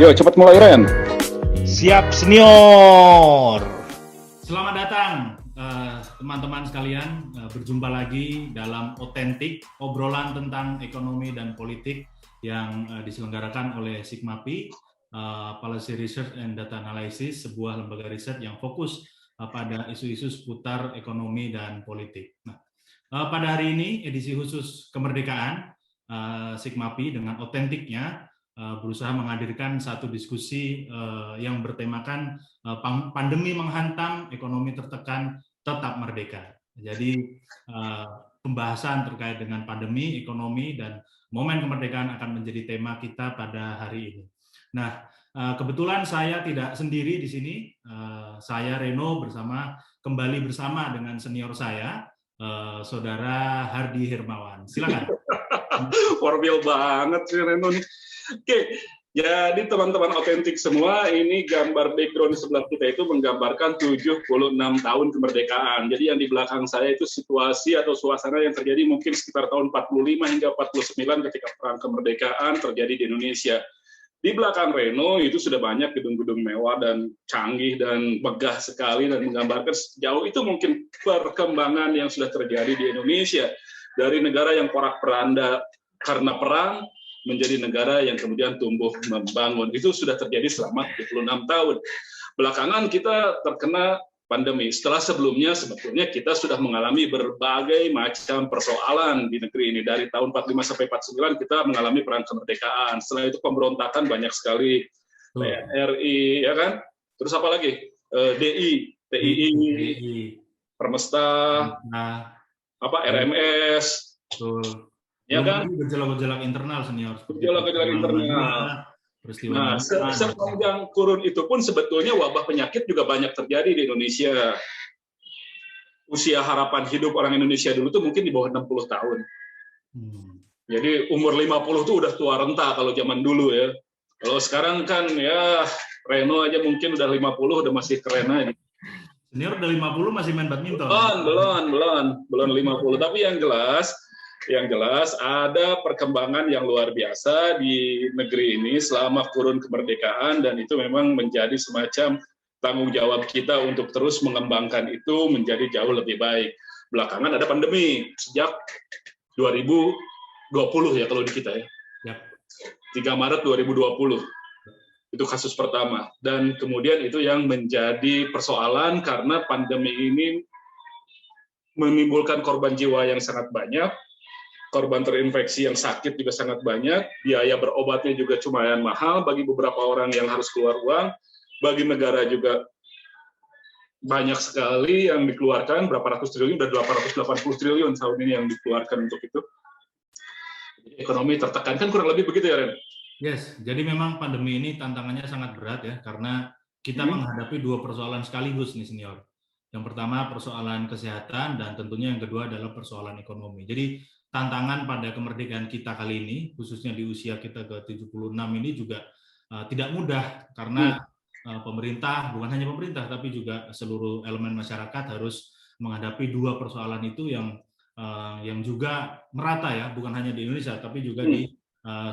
Yuk, cepat mulai, Ren. Siap senior. Selamat datang teman-teman sekalian, berjumpa lagi dalam Otentik, obrolan tentang ekonomi dan politik yang diselenggarakan oleh Sigmapi, Policy Research and Data Analysis, sebuah lembaga riset yang fokus pada isu-isu seputar ekonomi dan politik. Nah, pada hari ini edisi khusus kemerdekaan, Sigmapi dengan otentiknya berusaha menghadirkan satu diskusi yang bertemakan pandemi menghantam, ekonomi tertekan, tetap merdeka. Jadi pembahasan terkait dengan pandemi, ekonomi, dan momen kemerdekaan akan menjadi tema kita pada hari ini. Nah, kebetulan saya tidak sendiri di sini. Saya Reno kembali bersama dengan senior saya, Saudara Hardi Hermawan. Silakan. Formal banget sih Reno nih. Oke, jadi teman-teman otentik semua, ini gambar background sebelah kita itu menggambarkan 76 tahun kemerdekaan. Jadi yang di belakang saya itu situasi atau suasana yang terjadi mungkin sekitar tahun 45 hingga 49 ketika perang kemerdekaan terjadi di Indonesia. Di belakang Reno itu sudah banyak gedung-gedung mewah dan canggih dan megah sekali dan menggambarkan sejauh itu mungkin perkembangan yang sudah terjadi di Indonesia. Dari negara yang porak-poranda karena perang, menjadi negara yang kemudian tumbuh membangun. Itu sudah terjadi selama 26 tahun. Belakangan kita terkena pandemi. Setelah sebelumnya sebetulnya kita sudah mengalami berbagai macam persoalan di negeri ini. Dari tahun 45 sampai 49 kita mengalami perang kemerdekaan. Setelah itu pemberontakan banyak sekali. RI, ya kan? Terus apa lagi? DI, TII, Permesta, RMS. Betul. Ya kan? Gejolak-gejolak internal senior. Gejolak-gejolak internal. Nah, sepanjang kurun itu pun sebetulnya wabah penyakit juga banyak terjadi di Indonesia. Usia harapan hidup orang Indonesia dulu tuh mungkin di bawah 60 tahun. Jadi umur 50 tuh udah tua renta kalau zaman dulu ya. Kalau sekarang kan ya Reno aja mungkin udah 50 udah masih keren aja. Senior udah 50 masih main badminton. Belum 50. Tapi yang jelas ada perkembangan yang luar biasa di negeri ini selama kurun kemerdekaan, dan itu memang menjadi semacam tanggung jawab kita untuk terus mengembangkan itu menjadi jauh lebih baik. Belakangan ada pandemi sejak 2020 ya kalau di kita ya. 3 Maret 2020. Itu kasus pertama, dan kemudian itu yang menjadi persoalan karena pandemi ini menimbulkan korban jiwa yang sangat banyak, korban terinfeksi yang sakit juga sangat banyak, biaya berobatnya juga lumayan mahal bagi beberapa orang yang harus keluar uang, bagi negara juga banyak sekali yang dikeluarkan, berapa ratus triliun, udah 880 triliun tahun ini yang dikeluarkan untuk itu. Ekonomi tertekan, kan kurang lebih begitu ya Ren? Yes, jadi memang pandemi ini tantangannya sangat berat ya, karena kita menghadapi dua persoalan sekaligus nih senior. Yang pertama persoalan kesehatan, dan tentunya yang kedua adalah persoalan ekonomi. Jadi tantangan pada kemerdekaan kita kali ini, khususnya di usia kita ke 76 ini juga tidak mudah, karena pemerintah, bukan hanya pemerintah, tapi juga seluruh elemen masyarakat harus menghadapi dua persoalan itu yang juga merata ya, bukan hanya di Indonesia, tapi juga di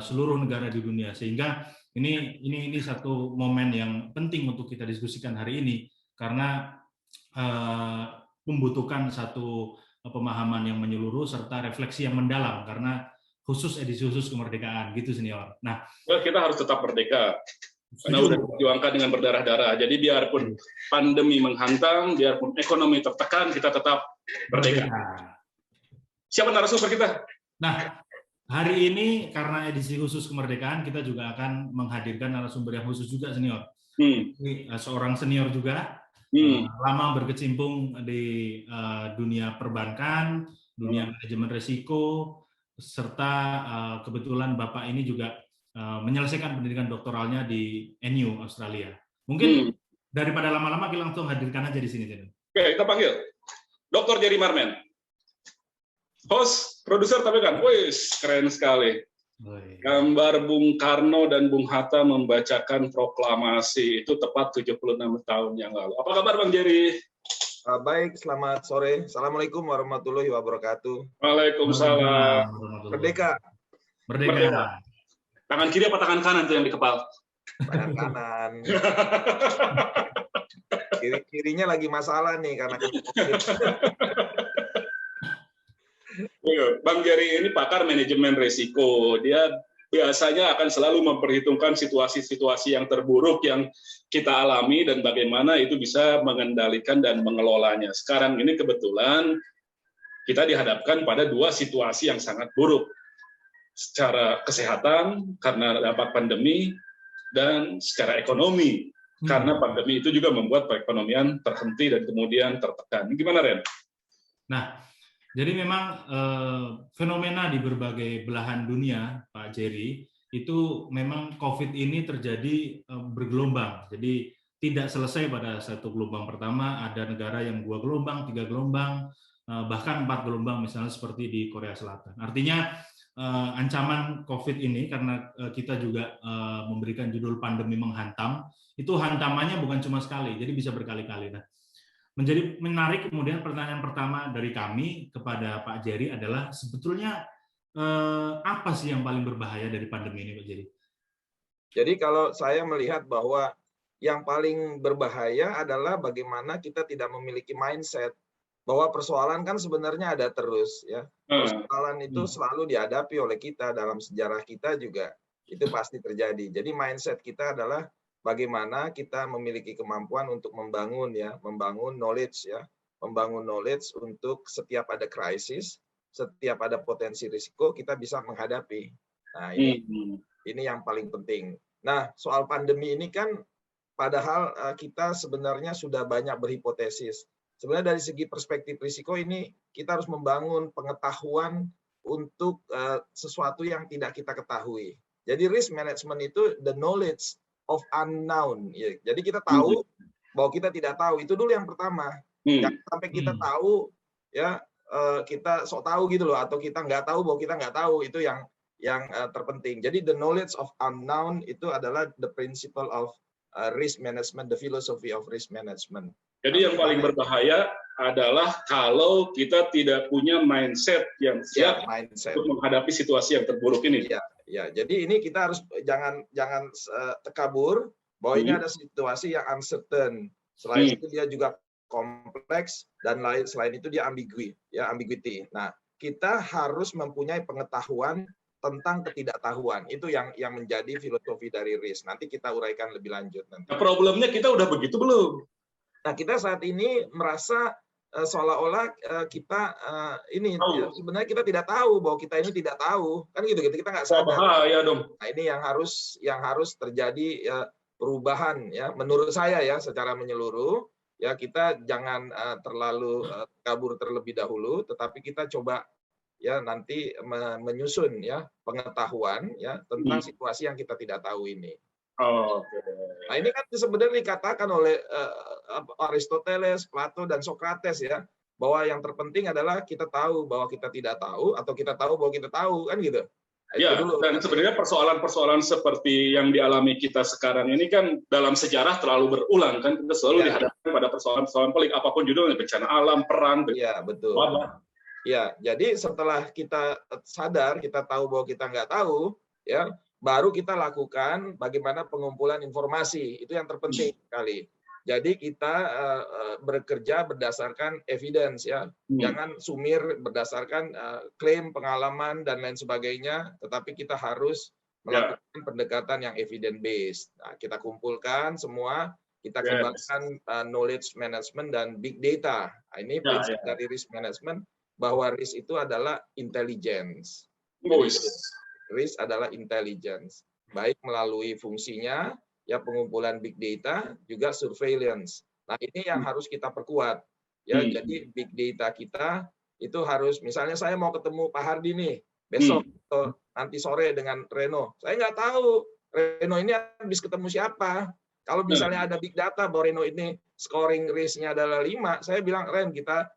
seluruh negara di dunia. Sehingga ini satu momen yang penting untuk kita diskusikan hari ini, karena membutuhkan satu pemahaman yang menyeluruh serta refleksi yang mendalam, karena khusus edisi khusus kemerdekaan gitu senior. Nah, kita harus tetap merdeka karena udah diperjuangkan dengan berdarah-darah. Jadi biarpun pandemi menghantam, biarpun ekonomi tertekan, kita tetap merdeka. Siapa narasumber kita? Nah, hari ini karena edisi khusus kemerdekaan, kita juga akan menghadirkan narasumber yang khusus juga senior. Ini seorang senior juga, lama berkecimpung di dunia perbankan, dunia manajemen risiko, serta kebetulan Bapak ini juga menyelesaikan pendidikan doktoralnya di NU Australia. Mungkin daripada lama-lama kita langsung hadirkan aja di sini. Oke, kita panggil Dr. Jerry Marmen. Host, produser tapi kan, wis keren sekali. Gambar Bung Karno dan Bung Hatta membacakan proklamasi itu tepat 76 tahun yang lalu. Apa kabar Bang Jerry? Baik, selamat sore. Assalamualaikum warahmatullahi wabarakatuh. Waalaikumsalam. Merdeka. Merdeka. Tangan kiri apa tangan kanan tuh yang di kepala? kanan. Kiri-kirinya lagi masalah nih karena COVID. Bang Jerry ini pakar manajemen risiko. Dia biasanya akan selalu memperhitungkan situasi-situasi yang terburuk yang kita alami dan bagaimana itu bisa mengendalikan dan mengelolanya. Sekarang ini kebetulan kita dihadapkan pada dua situasi yang sangat buruk. Secara kesehatan karena dampak pandemi dan secara ekonomi karena pandemi itu juga membuat perekonomian terhenti dan kemudian tertekan. Gimana, Ren? Nah, jadi memang fenomena di berbagai belahan dunia, Pak Jerry, itu memang COVID ini terjadi bergelombang. Jadi tidak selesai pada satu gelombang pertama, ada negara yang 2 gelombang, 3 gelombang, bahkan 4 gelombang misalnya seperti di Korea Selatan. Artinya ancaman COVID ini, karena kita juga memberikan judul pandemi menghantam, itu hantamannya bukan cuma sekali, jadi bisa berkali-kali. Nah, menjadi menarik kemudian pertanyaan pertama dari kami kepada Pak Jerry adalah sebetulnya apa sih yang paling berbahaya dari pandemi ini, Pak Jerry? Jadi kalau saya melihat bahwa yang paling berbahaya adalah bagaimana kita tidak memiliki mindset bahwa persoalan kan sebenarnya ada terus ya. Persoalan itu selalu dihadapi oleh kita dalam sejarah kita juga itu pasti terjadi. Jadi mindset kita adalah bagaimana kita memiliki kemampuan untuk membangun knowledge ya, membangun knowledge untuk setiap ada krisis, setiap ada potensi risiko kita bisa menghadapi. Nah, ini yang paling penting. Nah, soal pandemi ini kan padahal kita sebenarnya sudah banyak berhipotesis. Sebenarnya dari segi perspektif risiko ini kita harus membangun pengetahuan untuk sesuatu yang tidak kita ketahui. Jadi risk management itu the knowledge of unknown. Ya, jadi kita tahu bahwa kita tidak tahu. Itu dulu yang pertama. Jangan sampai kita tahu ya kita sok tahu gitu loh, atau kita nggak tahu bahwa kita nggak tahu. Itu yang terpenting. Jadi the knowledge of unknown itu adalah the principle of risk management, the philosophy of risk management. Jadi yang paling berbahaya adalah kalau kita tidak punya mindset yang siap untuk menghadapi situasi yang terburuk ini. Ya, jadi ini kita harus jangan tekabur bahwa ini ada situasi yang uncertain. Selain itu dia juga kompleks dan selain itu dia ambiguity. Nah, kita harus mempunyai pengetahuan tentang ketidaktahuan. Itu yang menjadi filosofi dari risk. Nanti kita uraikan lebih lanjut nanti. Nah, problemnya kita udah begitu belum? Nah, kita saat ini merasa seolah-olah kita sebenarnya kita tidak tahu bahwa kita ini tidak tahu, kan gitu kita nggak sadar. Bahaya dong. Nah, ini yang harus terjadi perubahan ya, menurut saya ya secara menyeluruh ya, kita jangan terlalu kabur terlebih dahulu, tetapi kita coba ya nanti menyusun ya pengetahuan ya tentang situasi yang kita tidak tahu ini. Nah, ini kan sebenarnya dikatakan oleh Aristoteles, Plato, dan Socrates ya, bahwa yang terpenting adalah kita tahu bahwa kita tidak tahu atau kita tahu bahwa kita tahu, kan gitu. Ya, dan sebenarnya persoalan-persoalan seperti yang dialami kita sekarang ini kan dalam sejarah terlalu berulang kan, kita selalu dihadapkan pada persoalan-persoalan pelik, apapun judulnya, bencana alam, perang, betul. wabah. Ya, jadi setelah kita sadar, kita tahu bahwa kita nggak tahu, ya, baru kita lakukan bagaimana pengumpulan informasi. Itu yang terpenting sekali. Jadi kita bekerja berdasarkan evidence ya, jangan sumir berdasarkan klaim, pengalaman dan lain sebagainya, tetapi kita harus melakukan pendekatan yang evidence based. Nah, kita kumpulkan semua, kita kembangkan knowledge management dan big data. Nah, ini prinsip dari risk management, bahwa risk itu adalah intelligence. Risk adalah intelligence, baik melalui fungsinya, ya pengumpulan big data, juga surveillance. Nah, ini yang harus kita perkuat. Ya, jadi big data kita itu harus, misalnya saya mau ketemu Pak Hardi nih, besok atau nanti sore dengan Reno. Saya nggak tahu Reno ini habis ketemu siapa. Kalau misalnya ada big data bahwa Reno ini scoring risk-nya adalah 5, saya bilang, Ren, kita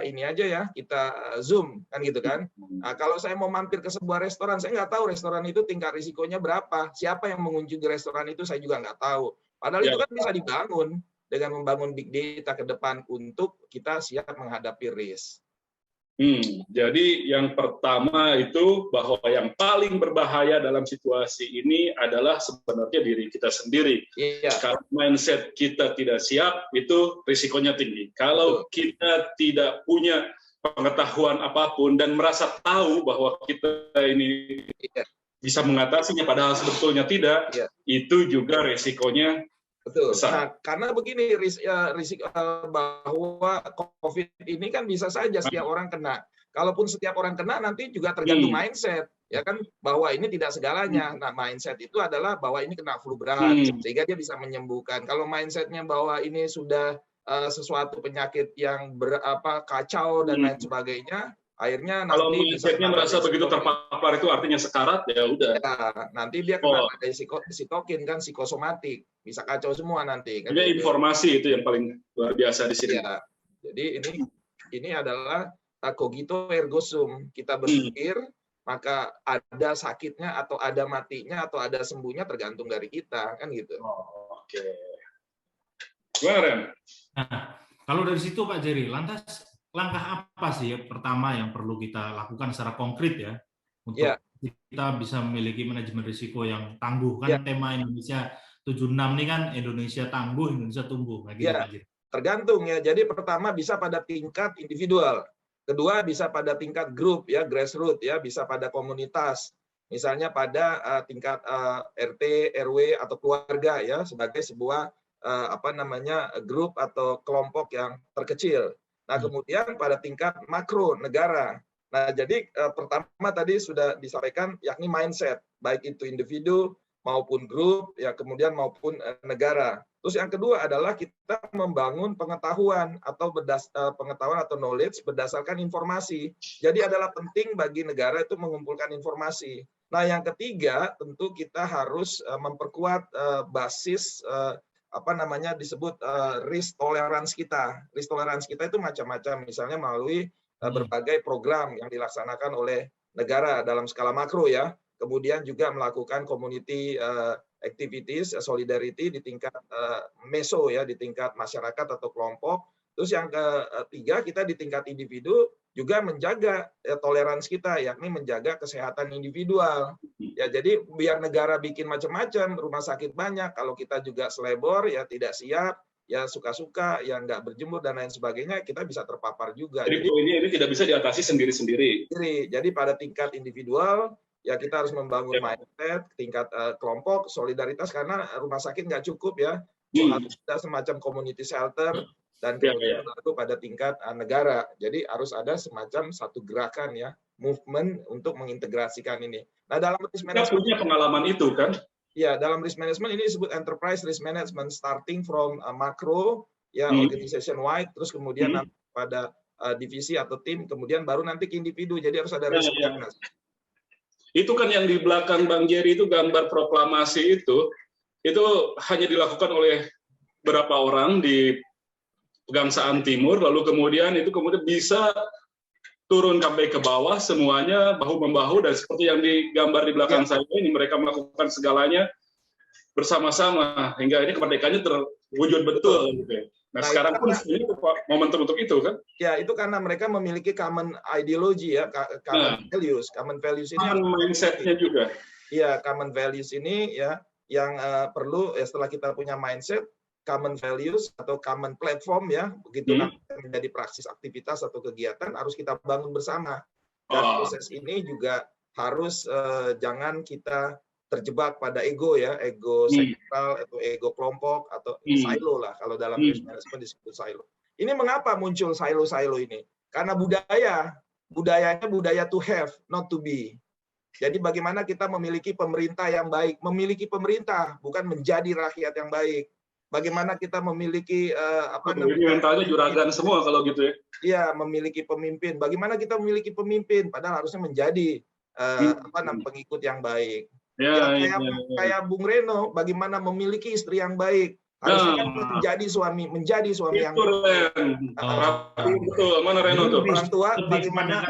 ini aja ya, kita Zoom, kan gitu kan. Nah, kalau saya mau mampir ke sebuah restoran, saya nggak tahu restoran itu tingkat risikonya berapa, siapa yang mengunjungi restoran itu saya juga nggak tahu. Padahal itu kan bisa dibangun dengan membangun big data ke depan untuk kita siap menghadapi risk. Jadi yang pertama itu bahwa yang paling berbahaya dalam situasi ini adalah sebenarnya diri kita sendiri. Iya. Kalau mindset kita tidak siap, itu risikonya tinggi. Kalau kita tidak punya pengetahuan apapun dan merasa tahu bahwa kita ini bisa mengatasinya, padahal sebetulnya tidak, itu juga risikonya betul. besar. Nah, karena begini risiko bahwa COVID ini kan bisa saja setiap orang kena. Kalaupun setiap orang kena, nanti juga tergantung mindset, ya kan, bahwa ini tidak segalanya. Nah, mindset itu adalah bahwa ini kena flu berat, sehingga dia bisa menyembuhkan. Kalau mindsetnya bahwa ini sudah sesuatu penyakit yang kacau dan lain sebagainya, akhirnya kalau nanti mindsetnya merasa begitu terpapar itu artinya sekarat, ya udah. Ya, nanti dia kena sitokin kan, psikosomatik, bisa kacau semua nanti. Kan? Jadi informasi itu yang paling luar biasa di sini. Ya, jadi ini adalah cogito ergo sum. Kita berpikir, maka ada sakitnya atau ada matinya atau ada sembuhnya tergantung dari kita, kan gitu. Oke. Gimana, Ren? Nah, kalau dari situ Pak Jerry, lantas langkah apa sih pertama yang perlu kita lakukan secara konkret ya untuk kita bisa memiliki manajemen risiko yang tangguh, kan tema Indonesia 76 ini kan Indonesia tangguh, Indonesia tumbuh. Nah, gitu, tergantung ya. Jadi pertama bisa pada tingkat individual, kedua bisa pada tingkat grup ya, grassroots ya, bisa pada komunitas, misalnya pada tingkat RT, RW atau keluarga ya, sebagai sebuah grup atau kelompok yang terkecil. Nah, kemudian pada tingkat makro negara. Nah, jadi pertama tadi sudah disampaikan yakni mindset, baik itu individu maupun grup, ya kemudian maupun negara. Terus yang kedua adalah kita membangun pengetahuan atau knowledge berdasarkan informasi. Jadi adalah penting bagi negara itu mengumpulkan informasi. Nah, yang ketiga tentu kita harus memperkuat basis disebut risk tolerance kita. Risk tolerance kita itu macam-macam, misalnya melalui berbagai program yang dilaksanakan oleh negara dalam skala makro ya. Kemudian juga melakukan community activities, solidarity di tingkat meso ya, di tingkat masyarakat atau kelompok. Terus yang ketiga, kita di tingkat individu juga menjaga toleransi kita, yakni menjaga kesehatan individual. Ya, jadi biar negara bikin macam-macam, rumah sakit banyak, kalau kita juga selebor, ya tidak siap, ya suka-suka, ya nggak berjemur dan lain sebagainya, kita bisa terpapar juga. Jadi ini tidak bisa diatasi sendiri-sendiri. Jadi pada tingkat individual, ya kita harus membangun mindset, tingkat kelompok, solidaritas, karena rumah sakit nggak cukup ya, harus ada semacam community shelter, dan kemudian baru pada tingkat negara. Jadi harus ada semacam satu gerakan ya, movement untuk mengintegrasikan ini. Nah, dalam risk management kita punya pengalaman itu kan? Ya, dalam risk management ini disebut enterprise risk management, starting from macro ya, organization wide, terus kemudian pada divisi atau tim, kemudian baru nanti ke individu. Jadi harus ada risk management. Itu kan yang di belakang Bang Jerry itu gambar proklamasi itu hanya dilakukan oleh beberapa orang di Pegangsaan Timur, lalu kemudian bisa turun sampai ke bawah, semuanya bahu-membahu, dan seperti yang digambar di belakang saya ini, mereka melakukan segalanya bersama-sama, hingga ini kemerdekaannya terwujud betul. Gitu. Nah, sekarang pun ini momentum untuk itu kan? Ya, itu karena mereka memiliki common ideology ya, common values. Common values ini mindset-nya juga. Iya, common values ini ya yang perlu setelah kita punya mindset, common values atau common platform ya, begitu nanti menjadi praksis aktivitas atau kegiatan harus kita bangun bersama. Dan proses ini juga harus jangan kita terjebak pada ego ya, ego sektoral atau ego kelompok atau silo lah, kalau dalam risk management disebut silo. Ini mengapa muncul silo-silo ini? Karena budayanya budaya to have, not to be. Jadi bagaimana kita memiliki pemerintah yang baik, memiliki pemerintah bukan menjadi rakyat yang baik. Bagaimana kita memiliki mentalnya juragan semua kalau gitu ya. Iya, memiliki pemimpin. Bagaimana kita memiliki pemimpin padahal harusnya menjadi pengikut yang baik. Kayak Bung Reno, bagaimana memiliki istri yang baik. Harusnya kan menjadi suami yang betul. Mana Reno tuh? Orang tua bagaimana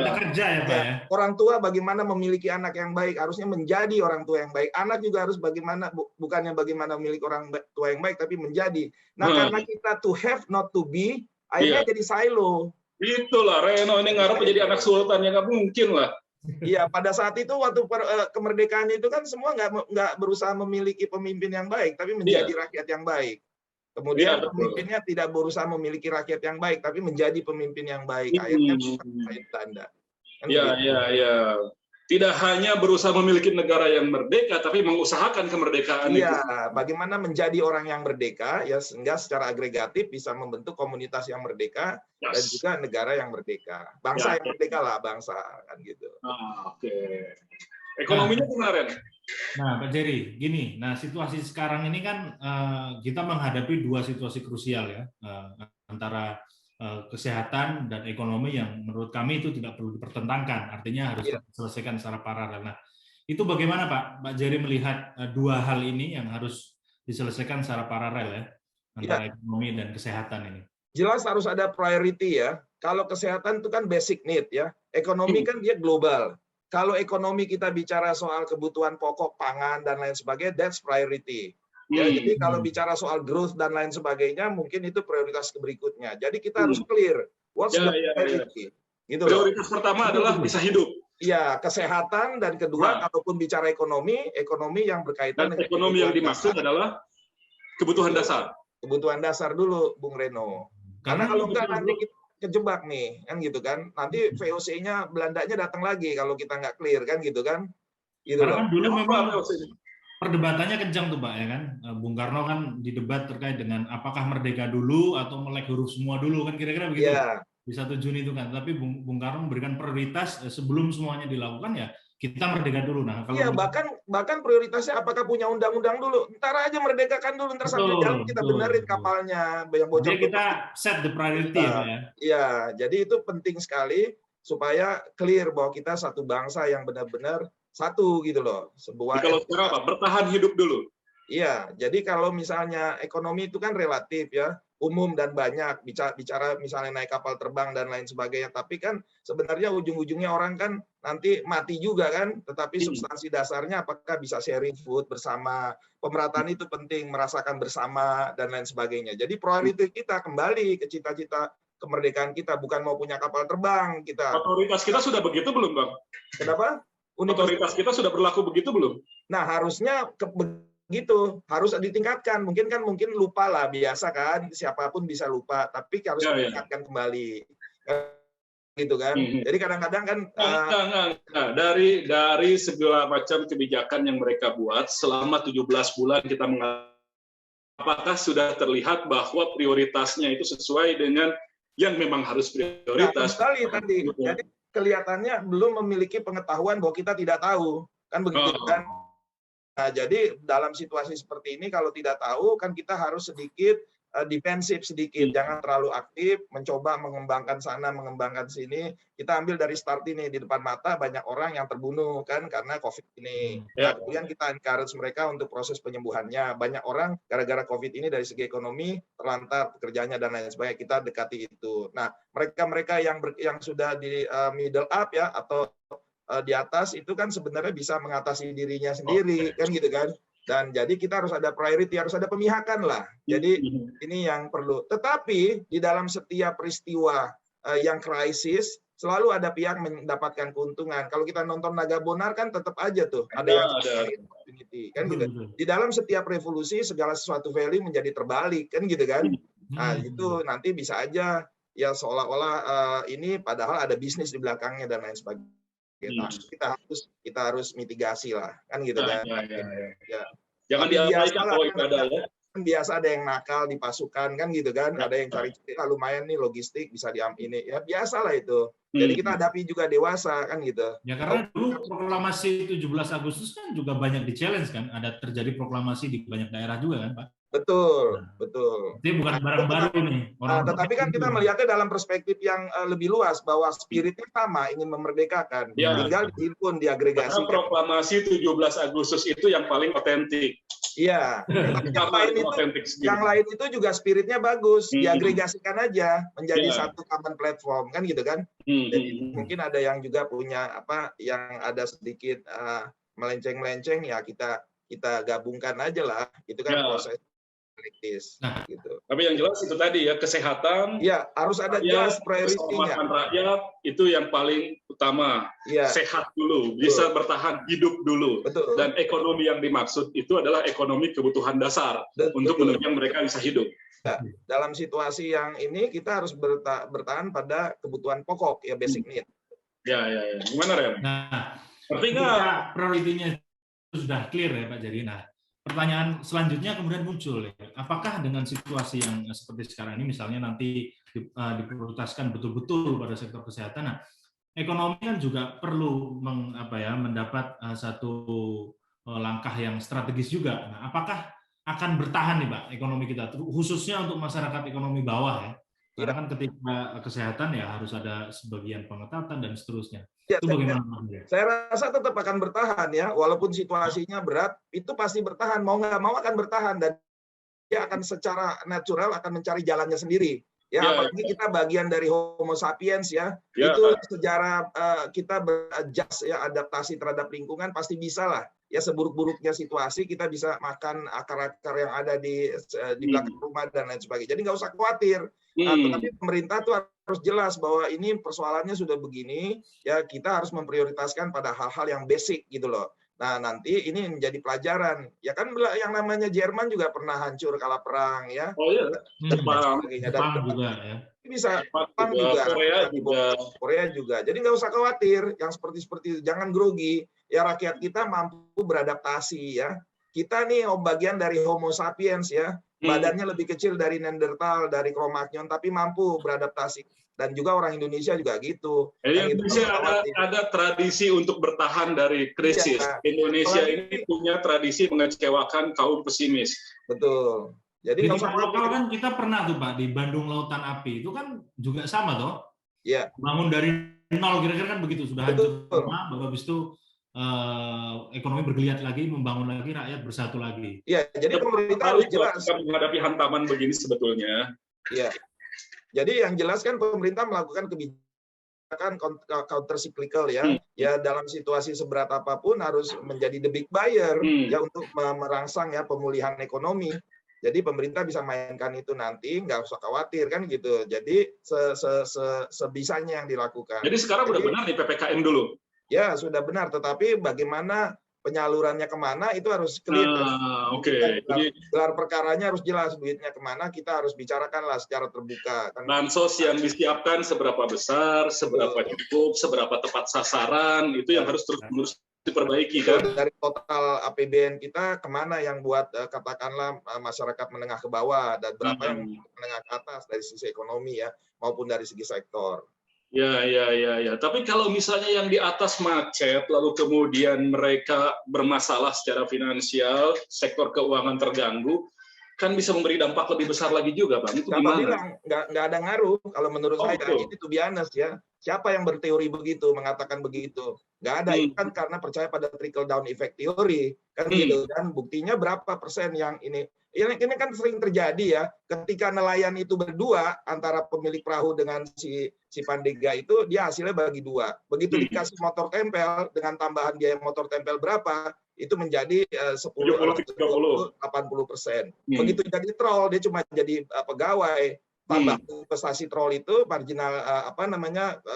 orang tua bagaimana memiliki anak yang baik, harusnya menjadi orang tua yang baik. Anak juga harus bukannya bagaimana memiliki orang tua yang baik, tapi menjadi. Nah, karena kita to have not to be, akhirnya jadi silo. Itulah Reno ini ngarep jadi anak sultan, ya nggak mungkin lah. Iya, pada saat itu waktu kemerdekaan itu kan semua nggak berusaha memiliki pemimpin yang baik, tapi menjadi rakyat yang baik. Kemudian pemimpinnya tidak berusaha memiliki rakyat yang baik, tapi menjadi pemimpin yang baik. Akhirnya Belanda. Iya. Tidak hanya berusaha memiliki negara yang merdeka, tapi mengusahakan kemerdekaan itu. Iya, bagaimana menjadi orang yang merdeka, ya sehingga secara agregatif bisa membentuk komunitas yang merdeka dan juga negara yang merdeka. Bangsa yang merdeka lah, bangsa kan gitu. Oke. Ekonominya kemarin. Nah, Pak Jerry, gini. Nah, situasi sekarang ini kan kita menghadapi dua situasi krusial ya, antara kesehatan dan ekonomi yang menurut kami itu tidak perlu dipertentangkan, artinya harus diselesaikan secara paralel. Nah, itu bagaimana Pak Jerry melihat dua hal ini yang harus diselesaikan secara paralel ya, antara ekonomi dan kesehatan ini? Jelas harus ada priority ya. Kalau kesehatan itu kan basic need ya, ekonomi kan dia global. Kalau ekonomi kita bicara soal kebutuhan pokok, pangan dan lain sebagainya, that's priority. Ya, jadi kalau bicara soal growth dan lain sebagainya, mungkin itu prioritas berikutnya. Jadi kita harus clear, what's the priority? Gitu prioritas pertama adalah bisa hidup. Iya, kesehatan, dan kedua, kalaupun bicara ekonomi yang berkaitan dengan ekonomi yang dimaksud adalah kebutuhan dasar. Kebutuhan dasar dulu, Bung Reno. Karena kalau enggak nanti kita kejebak nih, kan gitu kan. Nanti VOC-nya Belandanya datang lagi kalau kita nggak clear, kan gitu kan. Gitu Karena kan dulu memang perdebatannya kencang tuh Pak, ya kan. Bung Karno kan didebat terkait dengan apakah merdeka dulu atau melek huruf semua dulu, kan kira-kira begitu. Di 1 Juni itu kan. Tapi Bung Karno memberikan prioritas sebelum semuanya dilakukan ya kita merdeka dulu. Nah, kalau bahkan prioritasnya apakah punya undang-undang dulu. Ntar aja merdekakan dulu, ntar sambil jalan kita benerin kapalnya yang bocor. Jadi kita set the priority ya. Iya, jadi itu penting sekali supaya clear bahwa kita satu bangsa yang benar-benar satu gitu loh. Kalau sekarang apa? Bertahan hidup dulu. Iya, jadi kalau misalnya ekonomi itu kan relatif ya, umum dan banyak, bicara misalnya naik kapal terbang dan lain sebagainya, tapi kan sebenarnya ujung-ujungnya orang kan nanti mati juga kan, tetapi substansi dasarnya apakah bisa sharing food bersama, pemerataan itu penting, merasakan bersama dan lain sebagainya. Jadi prioritas kita kembali ke cita-cita kemerdekaan kita, bukan mau punya kapal terbang kita. Otoritas kita sudah begitu belum, Bang? Kenapa? Otoritas kita sudah berlaku begitu belum? Nah, harusnya begitu, harus ditingkatkan. Mungkin lupa lah, biasa kan, siapapun bisa lupa, tapi harus ditingkatkan kembali. Gitu kan. Jadi kadang-kadang kan dari segala macam kebijakan yang mereka buat selama 17 bulan kita apakah sudah terlihat bahwa prioritasnya itu sesuai dengan yang memang harus prioritas? Sekali tadi. Jadi kelihatannya belum memiliki pengetahuan bahwa kita tidak tahu, kan begitu kan. Nah, jadi dalam situasi seperti ini kalau tidak tahu kan kita harus sedikit defensif sedikit, jangan terlalu aktif, mencoba mengembangkan sana, mengembangkan sini. Kita ambil dari start ini, di depan mata banyak orang yang terbunuh kan karena COVID ini. Nah, kemudian kita encourage mereka untuk proses penyembuhannya. Banyak orang gara-gara COVID ini dari segi ekonomi terlantar pekerjaannya dan lain sebagainya. Kita dekati itu. Nah, mereka-mereka yang sudah di middle up ya atau di atas itu kan sebenarnya bisa mengatasi dirinya sendiri kan gitu kan. Dan jadi kita harus ada priority, harus ada pemihakan lah. Jadi ini yang perlu. Tetapi di dalam setiap peristiwa yang krisis selalu ada pihak mendapatkan keuntungan. Kalau kita nonton Naga Bonar kan tetap aja tuh ada yang opportunity kan gitu. Di dalam setiap revolusi segala sesuatu value menjadi terbalik kan gitu kan. Nah, itu nanti bisa aja ya seolah-olah ini padahal ada bisnis di belakangnya dan lain sebagainya. Kita harus mitigasi lah kan gitu kan. Ya. Jangan diabaikan kalau itu ada ya. Kan biasa ada yang nakal di pasukan kan gitu kan, ada yang cari lumayan nih logistik bisa ini ya biasa lah itu. Jadi kita hadapi juga dewasa kan gitu. Ya karena dulu proklamasi 17 Agustus kan juga banyak di-challenge kan, ada terjadi proklamasi di banyak daerah juga kan Pak. Betul. Ini bukan barang baru nih. Tetapi kan kita melihatnya dalam perspektif yang lebih luas bahwa spiritnya sama, ingin memerdekakan. Tinggal dihimpun, diagregasi. Proklamasi 17 Agustus itu yang paling otentik. Iya. Yang lain itu juga spiritnya bagus, diagregasikan aja menjadi satu common platform kan gitu kan. Jadi mungkin ada yang juga punya yang ada sedikit melenceng-melenceng ya kita gabungkan aja lah. Itu kan proses kritis. Nah, gitu. Tapi yang jelas itu tadi ya, kesehatan. Ya, harus ada jelas prioritinya. Keselamatan rakyat itu yang paling utama. Ya. Sehat dulu, bisa bertahan hidup dulu. Betul. Dan ekonomi yang dimaksud itu adalah ekonomi kebutuhan dasar untuk menunjang mereka bisa hidup. Ya, dalam situasi yang ini kita harus bertahan pada kebutuhan pokok, ya basic need. Ya. Gimana, Ren? Nah, artinya prioritinya sudah clear ya Pak Jerry. Nah, pertanyaan selanjutnya kemudian muncul ya, apakah dengan situasi yang seperti sekarang ini, misalnya nanti diprioritaskan betul-betul pada sektor kesehatan, nah, ekonomi kan juga perlu mendapat satu langkah yang strategis juga. Nah, apakah akan bertahan nih Pak ekonomi kita, khususnya untuk masyarakat ekonomi bawah ya? Karena kan ketika kesehatan ya harus ada sebagian pengetatan dan seterusnya. Ya, itu bagaimana Pak? Saya rasa tetap akan bertahan ya, walaupun situasinya berat, itu pasti bertahan, mau nggak mau akan bertahan, dan dia akan secara natural akan mencari jalannya sendiri. Ya, apalagi kita bagian dari Homo sapiens ya, itu sejarah kita beradjust ya, adaptasi terhadap lingkungan pasti bisa lah. Ya, seburuk-buruknya situasi kita bisa makan akar-akar yang ada di belakang rumah dan lain sebagainya. Jadi nggak usah khawatir. Tetapi pemerintah tuh harus jelas bahwa ini persoalannya sudah begini, ya kita harus memprioritaskan pada hal-hal yang basic gitu loh. Nah, nanti ini menjadi pelajaran. Ya kan yang namanya Jerman juga pernah hancur kala perang ya. Oh iya, Jepang juga ya. Bisa Jepang juga, Korea juga. Jadi nggak usah khawatir yang seperti itu, jangan grogi. Ya, rakyat kita mampu beradaptasi ya. Kita nih bagian dari Homo sapiens ya. Badannya lebih kecil dari Neanderthal, dari Cro-Magnon, tapi mampu beradaptasi. Dan juga orang Indonesia juga gitu. Jadi Indonesia ada tradisi untuk bertahan dari krisis. Ya. Indonesia ini punya tradisi mengecewakan kaum pesimis. Betul. Jadi lokal kan kita pernah tuh Pak di Bandung Lautan Api itu kan juga sama toh. Iya. Bangun dari nol kira-kira kan begitu, sudah hancur rumah, baru habis itu ekonomi bergeliat lagi, membangun lagi, rakyat bersatu lagi. Iya, jadi pemerintah harus jelas menghadapi hantaman begini sebetulnya. Iya. Jadi yang jelas kan pemerintah melakukan kebijakan counter cyclical ya. Ya, dalam situasi seberat apapun harus menjadi the big buyer ya untuk merangsang ya pemulihan ekonomi. Jadi pemerintah bisa mainkan itu nanti, nggak usah khawatir kan gitu. Jadi sebisanya yang dilakukan. Jadi sekarang udah benar nih PPKM dulu. Ya, sudah benar, tetapi bagaimana penyalurannya kemana itu harus clear. Jadi gelar perkaranya harus jelas, duitnya kemana, kita harus bicarakanlah secara terbuka. Bansos yang disiapkan seberapa besar, seberapa cukup, seberapa tepat sasaran, itu yang harus terus diperbaiki kan. Dari total APBN kita kemana yang buat katakanlah masyarakat menengah ke bawah, dan berapa yang menengah ke atas dari sisi ekonomi ya, maupun dari segi sektor. Ya. Tapi kalau misalnya yang di atas macet, lalu kemudian mereka bermasalah secara finansial, sektor keuangan terganggu, kan bisa memberi dampak lebih besar lagi juga, Bang. Itu gimana? Nggak ada ngaruh. Kalau menurut saya, ini to be honest ya. Siapa yang berteori begitu, mengatakan begitu? Nggak ada. Itu kan karena percaya pada trickle down effect teori. Kan gitu kan. Buktinya berapa persen yang ini. Ini kan sering terjadi ya, ketika nelayan itu berdua antara pemilik perahu dengan si Pandega itu, dia hasilnya bagi dua. Begitu dikasih motor tempel dengan tambahan biaya motor tempel berapa, itu menjadi 80%. Begitu jadi troll, dia cuma jadi pegawai. Tambah investasi troll itu marginal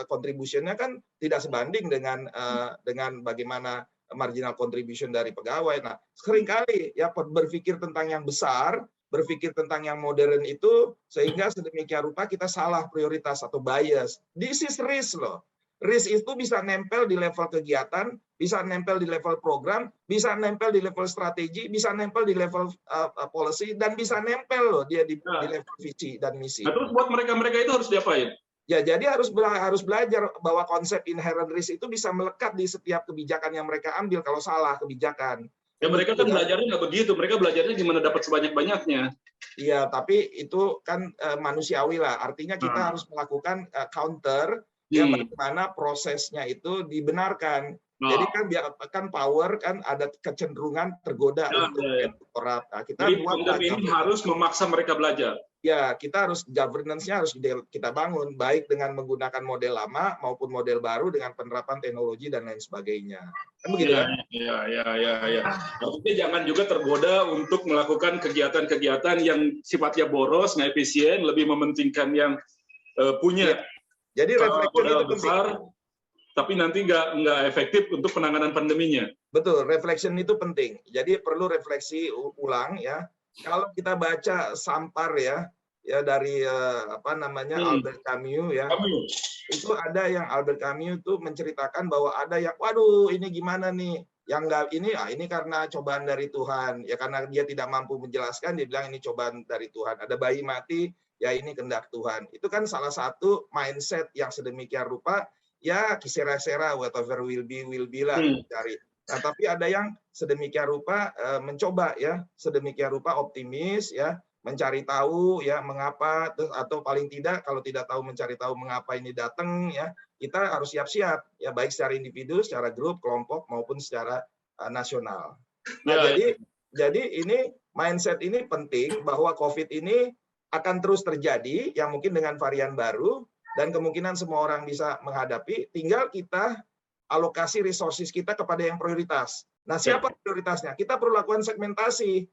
contribution-nya kan tidak sebanding dengan bagaimana marginal contribution dari pegawai. Nah, seringkali ya berpikir tentang yang besar, berpikir tentang yang modern itu, sehingga sedemikian rupa kita salah prioritas atau bias. This is risk loh. Risk itu bisa nempel di level kegiatan, bisa nempel di level program, bisa nempel di level strategi, bisa nempel di level policy, dan bisa nempel loh dia di level visi dan misi. Nah, terus buat mereka-mereka itu harus diapain? Ya, jadi harus belajar bahwa konsep inherent risk itu bisa melekat di setiap kebijakan yang mereka ambil kalau salah kebijakan. Ya, mereka kan belajarnya nggak begitu, mereka belajarnya gimana dapat sebanyak-banyaknya. Iya, tapi itu kan manusiawi lah. Artinya kita harus melakukan counter, ya bagaimana prosesnya itu dibenarkan. Jadi kan power kan ada kecenderungan tergoda untuk korup. Nah, kita jadi ini harus memaksa mereka belajar. ya kita harus governance-nya harus kita bangun baik dengan menggunakan model lama maupun model baru dengan penerapan teknologi dan lain sebagainya. Kan begitu kan? Ya. Artinya jangan juga tergoda untuk melakukan kegiatan-kegiatan yang sifatnya boros, nggak efisien, lebih mementingkan yang punya. Jadi reflection itu besar, tapi nanti nggak efektif untuk penanganan pandeminya. Betul, reflection itu penting. Jadi perlu refleksi ulang ya. Kalau kita baca Sampar ya dari Albert Camus ya. Itu ada yang Albert Camus itu menceritakan bahwa ada yang waduh ini gimana nih? Yang nggak ini karena cobaan dari Tuhan. Ya karena dia tidak mampu menjelaskan dia bilang ini cobaan dari Tuhan. Ada bayi mati, ya ini kehendak Tuhan. Itu kan salah satu mindset yang sedemikian rupa ya kisera-sera whatever will be lah cari. Nah, tapi ada yang sedemikian rupa mencoba ya, sedemikian rupa optimis ya, mencari tahu ya mengapa atau paling tidak kalau tidak tahu mencari tahu mengapa ini datang ya, kita harus siap-siap ya baik secara individu, secara grup, kelompok maupun secara nasional. Nah, jadi ini mindset ini penting bahwa COVID ini akan terus terjadi yang mungkin dengan varian baru dan kemungkinan semua orang bisa menghadapi, tinggal kita alokasi resources kita kepada yang prioritas. Nah, siapa prioritasnya? Kita perlu lakukan segmentasi.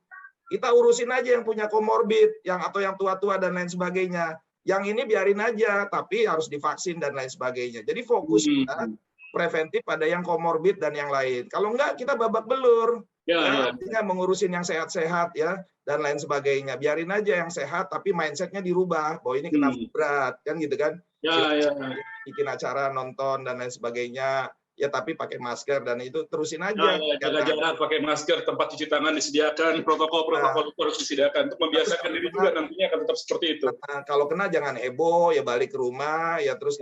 Kita urusin aja yang punya komorbid, atau yang tua-tua dan lain sebagainya. Yang ini biarin aja, tapi harus divaksin dan lain sebagainya. Jadi fokus kita preventif pada yang komorbid dan yang lain. Kalau enggak, kita babak belur. Artinya mengurusin yang sehat-sehat ya dan lain sebagainya. Biarin aja yang sehat, tapi mindsetnya dirubah. Bahwa ini kena berat, kan gitu kan? Bikin acara, nonton dan lain sebagainya. Ya tapi pakai masker dan itu terusin aja. Jaga jarak, pakai masker, tempat cuci tangan disediakan, protokol harus disediakan untuk membiasakan diri juga nantinya akan tetap seperti itu. Nah, kalau kena jangan heboh, ya balik ke rumah, ya terus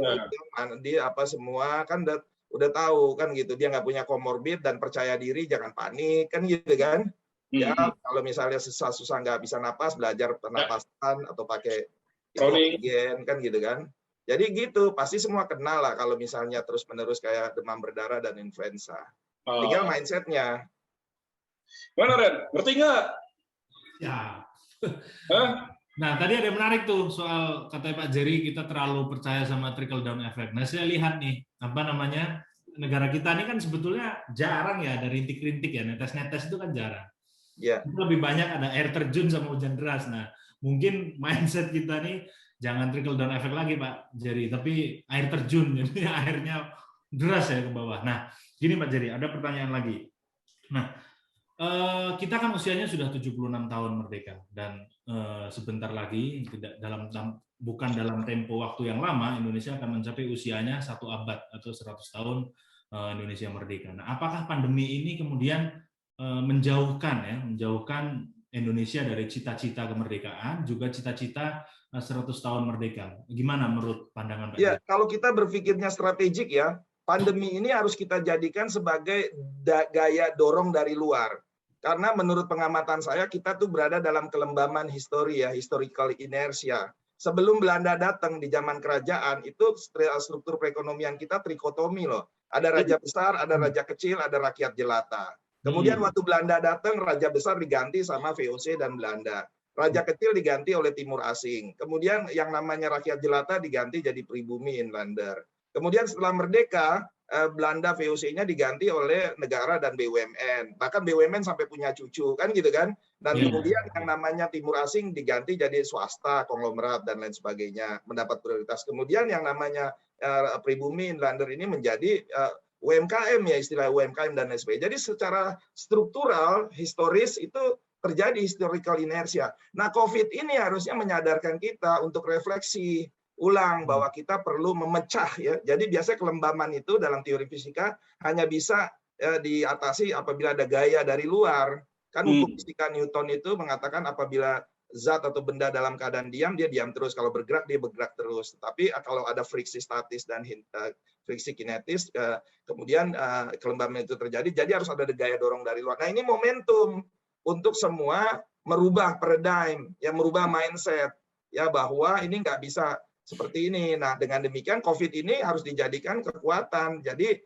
dia semua kan udah tahu kan gitu, dia nggak punya komorbid dan percaya diri, jangan panik kan gitu kan. Ya kalau misalnya susah nggak bisa napas, belajar pernapasan atau pakai oksigen kan gitu kan. Jadi gitu, pasti semua kenal lah kalau misalnya terus-menerus kayak demam berdarah dan influenza. Tinggal mindset-nya. Mana Ren? Ngerti nggak? Ya. Nah, tadi ada yang menarik tuh soal katanya Pak Jerry kita terlalu percaya sama trickle down effect. Nah, saya lihat nih, negara kita ini kan sebetulnya jarang ya ada rintik-rintik ya, netes-netes itu kan jarang. Yeah. Lebih banyak ada air terjun sama hujan deras. Nah, mungkin mindset kita nih jangan trickle down effect lagi Pak Jerry, tapi air terjun, jadi airnya deras ya ke bawah. Nah, gini Pak Jerry, ada pertanyaan lagi. Nah, kita kan usianya sudah 76 tahun merdeka, dan sebentar lagi, bukan dalam tempo waktu yang lama, Indonesia akan mencapai usianya 1 abad atau 100 tahun Indonesia merdeka. Nah, apakah pandemi ini kemudian menjauhkan Indonesia dari cita-cita kemerdekaan, juga cita-cita 100 tahun merdeka. Gimana menurut pandangan Pak? Ya, kalau kita berpikirnya strategik ya, pandemi ini harus kita jadikan sebagai gaya dorong dari luar. Karena menurut pengamatan saya, kita tuh berada dalam kelembaman histori ya, historical inertia. Sebelum Belanda datang di zaman kerajaan, itu struktur perekonomian kita trikotomi loh. Ada raja besar, ada raja kecil, ada rakyat jelata. Kemudian waktu Belanda datang, raja besar diganti sama VOC dan Belanda. Raja kecil diganti oleh Timur Asing. Kemudian yang namanya rakyat jelata diganti jadi pribumi inlander. Kemudian setelah merdeka, Belanda VOC-nya diganti oleh negara dan BUMN. Bahkan BUMN sampai punya cucu, kan gitu kan. Dan kemudian yang namanya Timur Asing diganti jadi swasta, konglomerat, dan lain sebagainya. Mendapat prioritas. Kemudian yang namanya pribumi inlander ini menjadi UMKM ya, istilah UMKM dan lain sebagainya. Jadi secara struktural, historis itu terjadi historical inertia. Nah, COVID ini harusnya menyadarkan kita untuk refleksi ulang bahwa kita perlu memecah ya. Jadi biasanya kelembaman itu dalam teori fisika hanya bisa diatasi apabila ada gaya dari luar. Kan hukum fisika Newton itu mengatakan apabila zat atau benda dalam keadaan diam, dia diam terus. Kalau bergerak, dia bergerak terus. Tapi kalau ada friksi statis dan friksi kinetis, kemudian kelembaman itu terjadi, jadi harus ada gaya dorong dari luar. Nah, ini momentum untuk semua merubah paradigm, ya merubah mindset, ya bahwa ini nggak bisa seperti ini. Nah, dengan demikian COVID ini harus dijadikan kekuatan. Jadi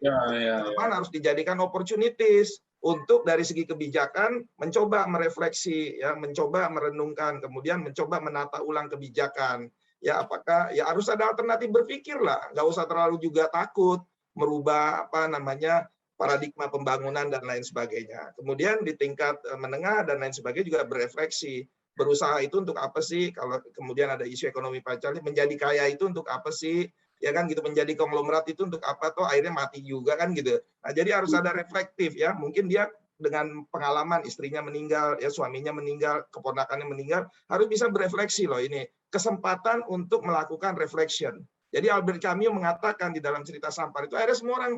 harus dijadikan opportunities untuk dari segi kebijakan mencoba merefleksi, ya, mencoba merenungkan, kemudian mencoba menata ulang kebijakan. Ya, apakah ya harus ada alternatif berpikir lah, nggak usah terlalu juga takut merubah apa namanya paradigma pembangunan dan lain sebagainya. Kemudian di tingkat menengah dan lain sebagainya juga berefleksi, berusaha itu untuk apa sih, kalau kemudian ada isu ekonomi pancasila, menjadi kaya itu untuk apa sih, ya kan gitu, menjadi konglomerat itu untuk apa, toh akhirnya mati juga kan gitu. Nah, jadi harus ada reflektif ya, mungkin dia dengan pengalaman istrinya meninggal, ya suaminya meninggal, keponakannya meninggal, harus bisa berefleksi loh ini, kesempatan untuk melakukan reflection. Jadi Albert Camus mengatakan di dalam cerita Sampar itu akhirnya semua orang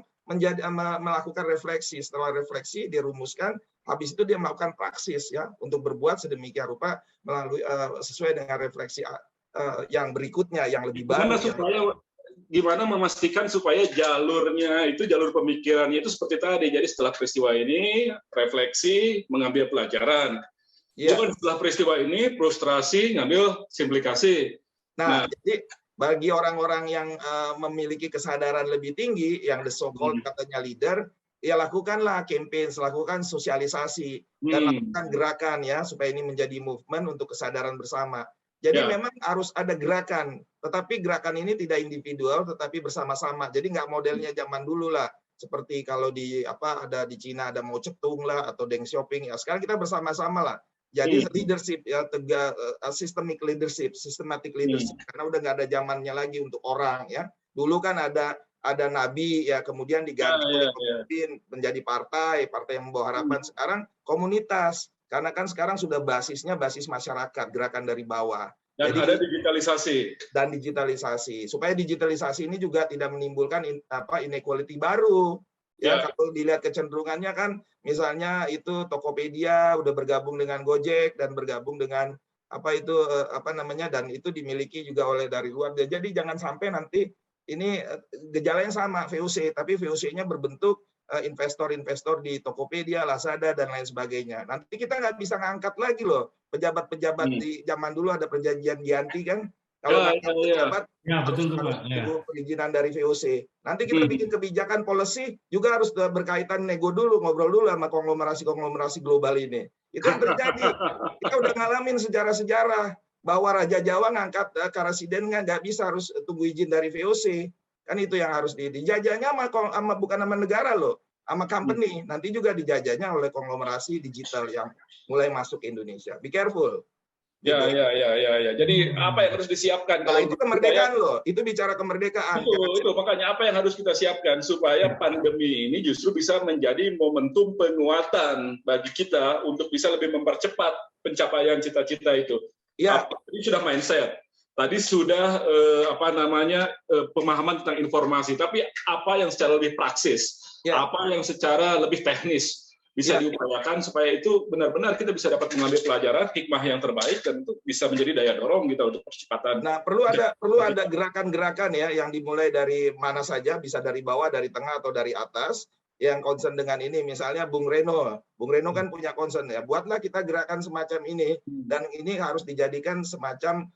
melakukan refleksi, setelah refleksi dia rumuskan, habis itu dia melakukan praksis ya untuk berbuat sedemikian rupa melalui sesuai dengan refleksi yang berikutnya yang lebih baru. Gimana memastikan supaya jalurnya itu, jalur pemikirannya itu seperti tadi. Jadi setelah peristiwa ini refleksi, mengambil pelajaran. Ya. Bukan setelah peristiwa ini frustrasi, ngambil simplikasi. Nah, jadi bagi orang-orang yang memiliki kesadaran lebih tinggi, yang the so-called katanya leader, ya lakukanlah campaign, lakukan sosialisasi, dan lakukan gerakan ya supaya ini menjadi movement untuk kesadaran bersama. Jadi memang harus ada gerakan, tetapi gerakan ini tidak individual, tetapi bersama-sama. Jadi nggak modelnya zaman dulu lah, seperti kalau di ada di Cina ada Mao Zedong lah atau Deng Xiaoping ya. Sekarang kita bersama-sama lah. Jadi leadership ya, systemic leadership, systematic leadership, karena udah nggak ada zamannya lagi untuk orang ya. Dulu kan ada nabi ya, kemudian diganti oleh pemimpin menjadi partai yang membawa harapan. Sekarang komunitas. Karena kan sekarang sudah basisnya basis masyarakat, gerakan dari bawah. Dan jadi, ada digitalisasi. Dan digitalisasi. Supaya digitalisasi ini juga tidak menimbulkan inequality baru. Ya, kalau dilihat kecenderungannya kan, misalnya itu Tokopedia udah bergabung dengan Gojek dan bergabung dengan dan itu dimiliki juga oleh dari luar. Jadi jangan sampai nanti ini gejalanya sama VOC, tapi VOC-nya berbentuk investor-investor di Tokopedia, Lazada, dan lain sebagainya. Nanti kita nggak bisa ngangkat lagi loh pejabat-pejabat di zaman dulu ada perjanjian Gianti kan. Kalau pejabat harus perizinan dari VOC. Nanti kita bikin kebijakan policy juga harus berkaitan nego dulu, ngobrol dulu sama konglomerasi global ini. Itu yang terjadi. Kita udah ngalamin sejarah-sejarah bahwa Raja Jawa ngangkat karasiden nggak bisa, harus tunggu izin dari VOC. Kan itu yang harus dijajahnya sama bukan sama negara loh, sama company. Nanti juga dijajahnya oleh konglomerasi digital yang mulai masuk ke Indonesia. Be careful. Ya. Jadi apa yang harus disiapkan? Nah, itu kemerdekaan loh. Itu bicara kemerdekaan. Itu makanya apa yang harus kita siapkan supaya pandemi ini justru bisa menjadi momentum penguatan bagi kita untuk bisa lebih mempercepat pencapaian cita-cita itu. Ya. Ini sudah mindset. Tadi sudah pemahaman tentang informasi, tapi apa yang secara lebih praksis, apa yang secara lebih teknis bisa diupayakan supaya itu benar-benar kita bisa dapat mengambil pelajaran hikmah yang terbaik dan itu bisa menjadi daya dorong kita untuk percepatan. Nah, perlu ada gerakan-gerakan ya yang dimulai dari mana saja, bisa dari bawah, dari tengah atau dari atas yang concern dengan ini. Misalnya Bung Reno kan punya concern ya, buatlah kita gerakan semacam ini dan ini harus dijadikan semacam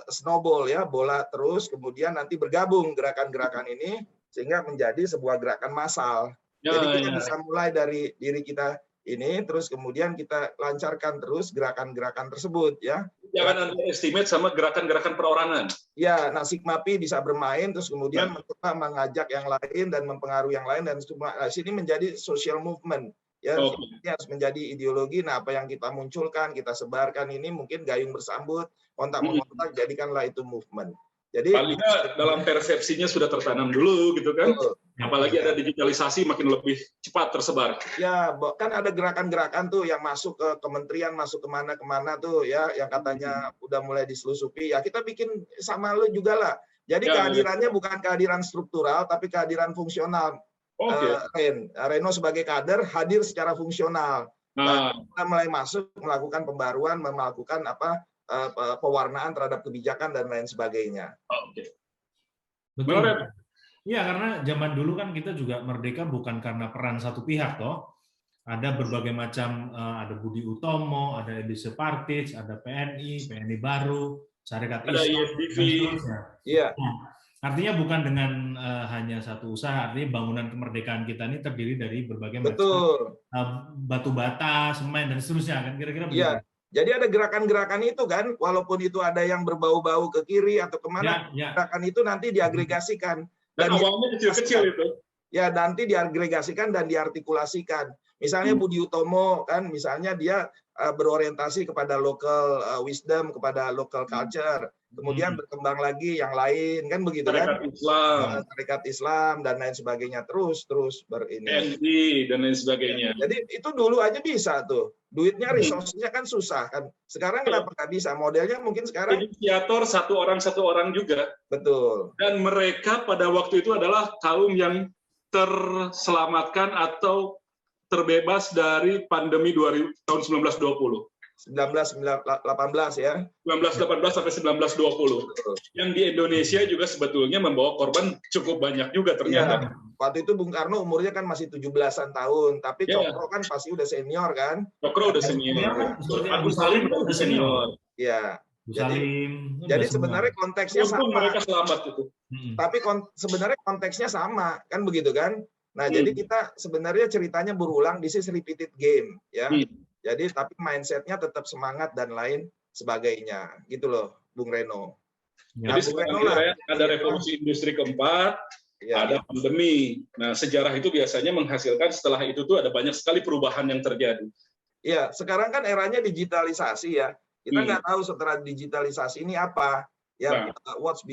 snowball ya, bola terus, kemudian nanti bergabung gerakan-gerakan ini sehingga menjadi sebuah gerakan massal. Jadi kita bisa mulai dari diri kita ini, terus kemudian kita lancarkan terus gerakan-gerakan tersebut ya. Jangan underestimate sama gerakan-gerakan perorangan. Ya, nah Sigma Pi bisa bermain, terus kemudian mencoba mengajak yang lain dan mempengaruhi yang lain, dan sini menjadi social movement. Ya, ini harus menjadi ideologi. Nah, apa yang kita munculkan, kita sebarkan ini mungkin gayung bersambut, kontak-mengontak, jadikanlah itu movement. Jadi paling dalam persepsinya sudah tertanam dulu gitu kan. Apalagi ada digitalisasi makin lebih cepat tersebar. Ya, kan ada gerakan-gerakan tuh yang masuk ke kementerian, masuk kemana-kemana tuh ya, yang katanya udah mulai diselusupi. Ya kita bikin sama lu juga lah. Jadi kehadirannya bukan kehadiran struktural, tapi kehadiran fungsional. Reno sebagai kader hadir secara fungsional. Kita mulai masuk melakukan pembaruan, melakukan pewarnaan terhadap kebijakan dan lain sebagainya. Betul. Iya, karena zaman dulu kan kita juga merdeka bukan karena peran satu pihak toh. Ada berbagai macam, ada Budi Utomo, ada Edise Partij, ada PNI baru, Syarikat Islam, dan seterusnya. Iya. Artinya bukan dengan hanya satu usaha, artinya bangunan kemerdekaan kita ini terdiri dari berbagai macam Betul. batu bata, semen dan seterusnya kan kira-kira begitu. Iya. Jadi ada gerakan-gerakan itu kan, walaupun itu ada yang berbau-bau ke kiri atau kemana, gerakan itu nanti diagregasikan. Dan awalnya kecil-kecil itu. Ya, nanti diagregasikan dan diartikulasikan. Misalnya Budi Utomo kan, misalnya dia berorientasi kepada local wisdom, kepada local culture. Kemudian berkembang lagi yang lain kan begitu kan? Tarekat Islam dan lain sebagainya terus berini. NI dan lain sebagainya. Jadi itu dulu aja bisa tuh. Duitnya, resource-nya kan susah kan. Sekarang kenapa nggak bisa? Modelnya mungkin sekarang inisiator satu orang juga. Betul. Dan mereka pada waktu itu adalah kaum yang terselamatkan atau terbebas dari pandemi tahun 1920. 1918 ya. 1918 sampai 1920. Yang di Indonesia juga sebetulnya membawa korban cukup banyak juga ternyata. Ya, waktu itu Bung Karno umurnya kan masih 17-an tahun, tapi Cokro kan pasti udah senior kan. Cokro udah senior. Agus Salim udah senior. Iya. Jadi sebenarnya konteksnya sama. Mereka selamat itu. Tapi sebenarnya konteksnya sama, kan begitu kan? Nah, jadi kita sebenarnya ceritanya berulang, this is repeated game, ya. Jadi tapi mindsetnya tetap semangat dan lain sebagainya, gitu loh, Bung Reno. Jadi sekarang ada revolusi industri keempat, ada pandemi. Nah, sejarah itu biasanya menghasilkan setelah itu tuh ada banyak sekali perubahan yang terjadi. Iya, sekarang kan eranya digitalisasi ya. Kita nggak tahu setelah digitalisasi ini apa. Ya, what's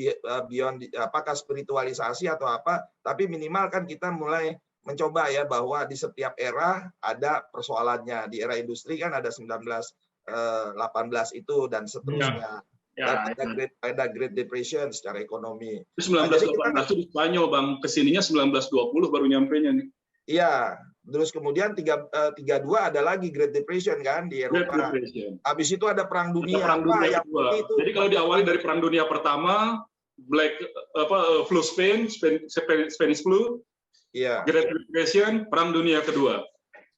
beyond, apakah spiritualisasi atau apa, tapi minimal kan kita mulai mencoba ya bahwa di setiap era ada persoalannya. Di era industri kan ada 1918 itu dan seterusnya. Dan ada Great Depression secara ekonomi. 1918 itu di Spanyol, Bang. Kesininya 1920 baru nyampenya nih. Iya, terus kemudian 32 ada lagi Great Depression kan di Eropa. Habis itu ada Perang Dunia. Jadi kalau diawali dari Perang Dunia pertama, flu Spanish flu, Great Depression, Perang Dunia kedua.